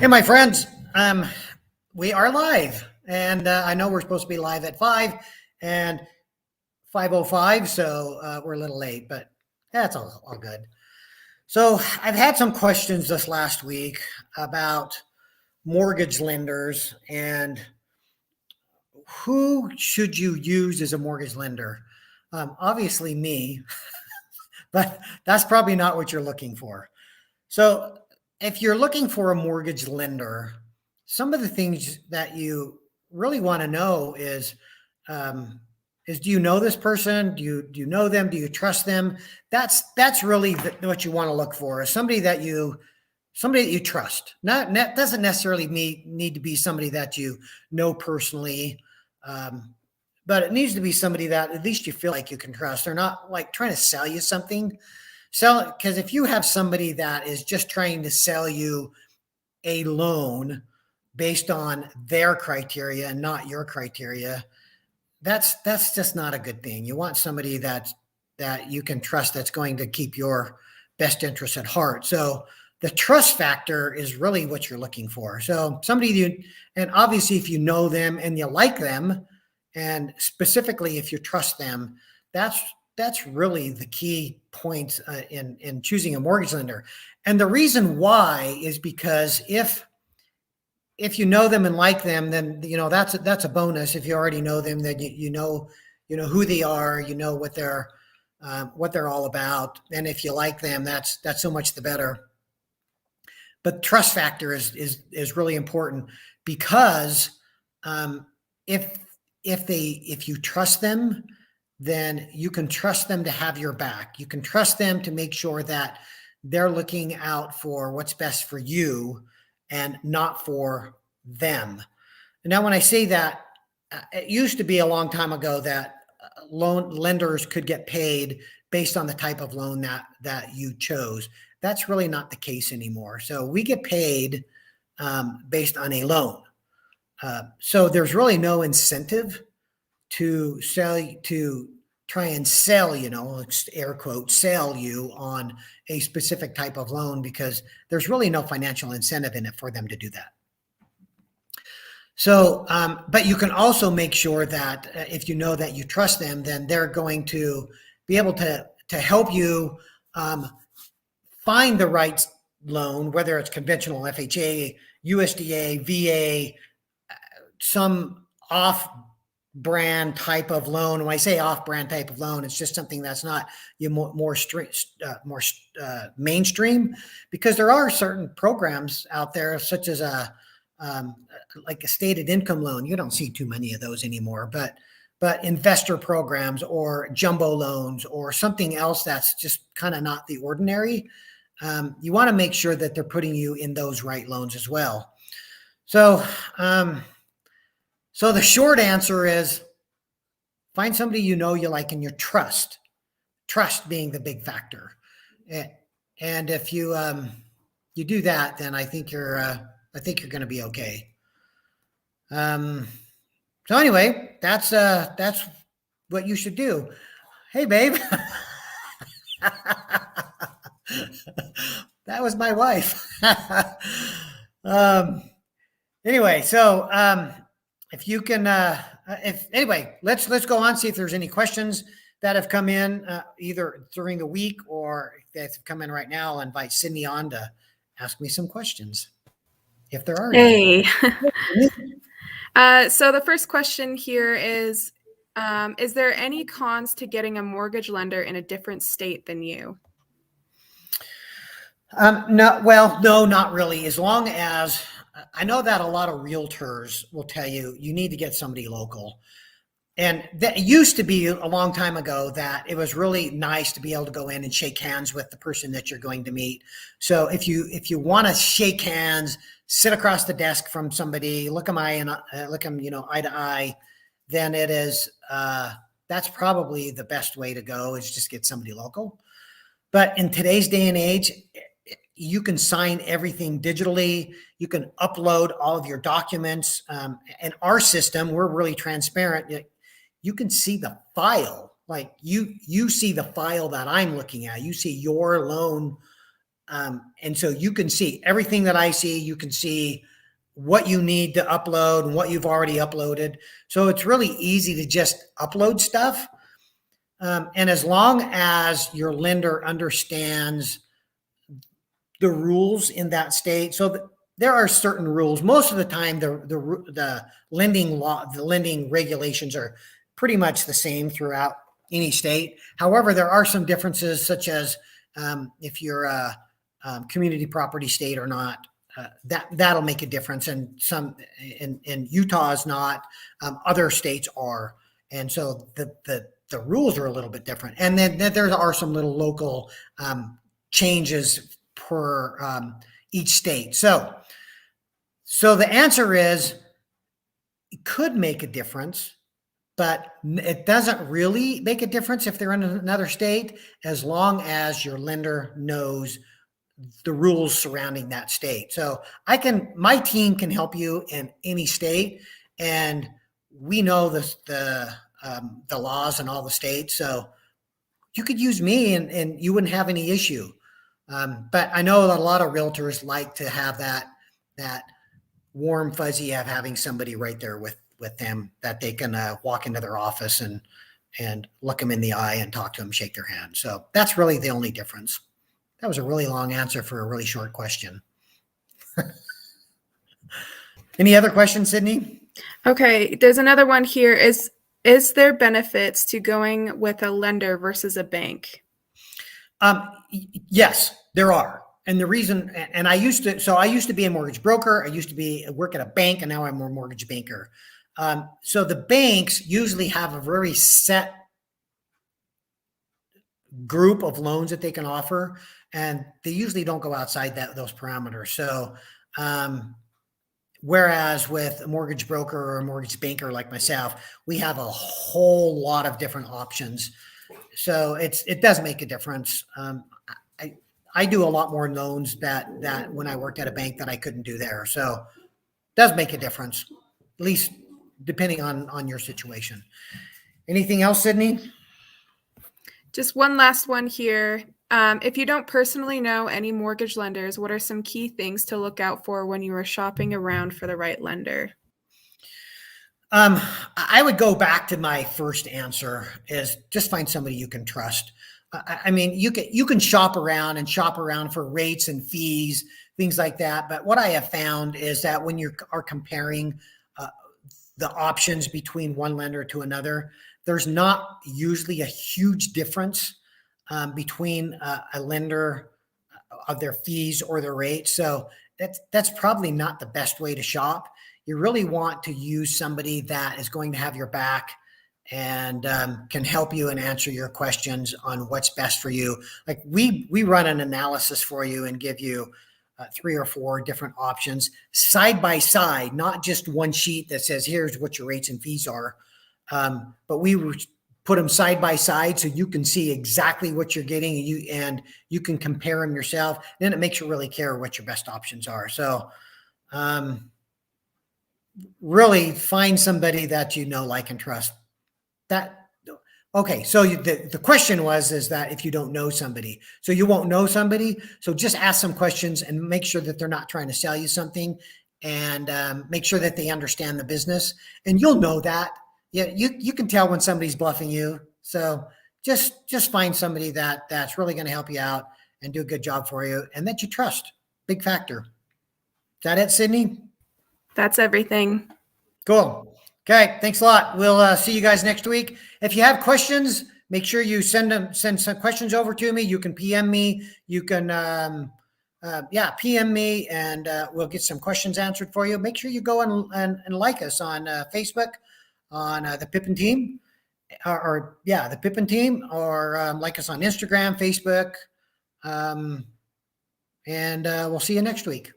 Hey, my friends, we are live, and I know we're supposed to be live at 5 and 5:05, so we're a little late, but that's all good. So I've had some questions this last week about mortgage lenders and who should you use as a mortgage lender? Obviously me, but that's probably not what you're looking for. So if you're looking for a mortgage lender, some of the things that you really want to know is do you know this person? Do you know them? Do you trust them? That's really what you want to look for, is somebody that you trust. Not doesn't necessarily need to be somebody that you know personally, but it needs to be somebody that at least you feel like you can trust. They're not like trying to sell you something. Because if you have somebody that is just trying to sell you a loan based on their criteria and not your criteria, that's just not a good thing. You want somebody that you can trust, that's going to keep your best interests at heart. So the trust factor is really what you're looking for. So and obviously if you know them and you like them, and specifically if you trust them, that's really the key point in choosing a mortgage lender. And the reason why is because if you know them and like them, then that's a bonus. If you already know them, then you know who they are, you know what they're all about, and if you like them, that's so much the better. But trust factor is really important, because if you trust them, then you can trust them to have your back. You can trust them to make sure that they're looking out for what's best for you and not for them. Now, when I say that, it used to be a long time ago that loan lenders could get paid based on the type of loan that you chose. That's really not the case anymore. So we get paid based on a loan. So there's really no incentive to try and sell, air quote, sell you on a specific type of loan, because there's really no financial incentive in it for them to do that. So, but you can also make sure that if you know that you trust them, then they're going to be able to help you find the right loan, whether it's conventional FHA, USDA, VA, some off-brand type of loan. When I say off-brand type of loan, it's just something that's not more mainstream, because there are certain programs out there, such as like a stated income loan. You don't see too many of those anymore, but investor programs or jumbo loans or something else that's just kind of not the ordinary. You want to make sure that they're putting you in those right loans as well. So, so the short answer is find somebody you know, you like, and you trust. Trust being the big factor. And if you do that, then I think you're going to be okay. So anyway, that's what you should do. Hey, babe. That was my wife. Anyway, so if you can, let's go on, see if there's any questions that have come in either during the week or that have come in right now. I'll invite Sydney on to ask me some questions, if there are any. So the first question here is there any cons to getting a mortgage lender in a different state than you? No, not really. As long as I know that a lot of realtors will tell you need to get somebody local. And that used to be a long time ago that it was really nice to be able to go in and shake hands with the person that you're going to meet. So if you want to shake hands, sit across the desk from somebody, look them eye to eye, then it is that's probably the best way to go, is just get somebody local. But in today's day and age, you can sign everything digitally. You can upload all of your documents. And our system, we're really transparent. You can see the file. Like you see the file that I'm looking at. You see your loan And so you can see everything that I see. You can see what you need to upload and what you've already uploaded. So it's really easy to just upload stuff. And as long as your lender understands the rules in that state, so there are certain rules. Most of the time, the lending law, the lending regulations are pretty much the same throughout any state. However, there are some differences, such as if you're a community property state or not. That'll make a difference, and some in Utah is not. Other states are, and so the rules are a little bit different. And then there are some little local changes per each state. So the answer is it could make a difference, but it doesn't really make a difference if they're in another state, as long as your lender knows the rules surrounding that state. So my team can help you in any state, and we know the laws in all the states. So you could use me and you wouldn't have any issue. But I know that a lot of realtors like to have that warm fuzzy of having somebody right there with them that they can walk into their office and look them in the eye and talk to them, shake their hand. So that's really the only difference. That was a really long answer for a really short question. Any other questions, Sydney? Okay, there's another one here. Is there benefits to going with a lender versus a bank? Yes, there are. And the reason, and I used to be a mortgage broker. I used to work at a bank, and now I'm a mortgage banker. So the banks usually have a very set group of loans that they can offer, and they usually don't go outside those parameters. So, whereas with a mortgage broker or a mortgage banker like myself, we have a whole lot of different options. So it does make a difference. I do a lot more loans that when I worked at a bank that I couldn't do there. So it does make a difference, at least depending on your situation. Anything else, Sydney? Just one last one here. If you don't personally know any mortgage lenders, what are some key things to look out for when you are shopping around for the right lender? I would go back to my first answer, is just find somebody you can trust. I mean, you can shop around for rates and fees, things like that. But what I have found is that when you are comparing the options between one lender to another, there's not usually a huge difference between a lender of their fees or their rates. So that's probably not the best way to shop. You really want to use somebody that is going to have your back and can help you and answer your questions on what's best for you. Like we run an analysis for you and give you 3 or 4 different options side by side, not just one sheet that says, here's what your rates and fees are. But we put them side by side so you can see exactly what you're getting, and you can compare them yourself. Then it makes you really care what your best options are. So really find somebody that you know, like, and trust. Okay, so the question is that if you don't know somebody, so you won't know somebody, so just ask some questions and make sure that they're not trying to sell you something, and make sure that they understand the business, and you'll know that. Yeah, you can tell when somebody's bluffing you. So just find somebody that's really going to help you out and do a good job for you, and that you trust. Big factor. Is that it, Sydney? That's everything. Cool. Okay, thanks a lot. We'll see you guys next week. If you have questions, make sure you send some questions over to me. You can PM me. You can PM me, and we'll get some questions answered for you. Make sure you go and like us on Facebook, on the Pippin Team, the Pippin Team, or like us on Instagram, Facebook, and we'll see you next week.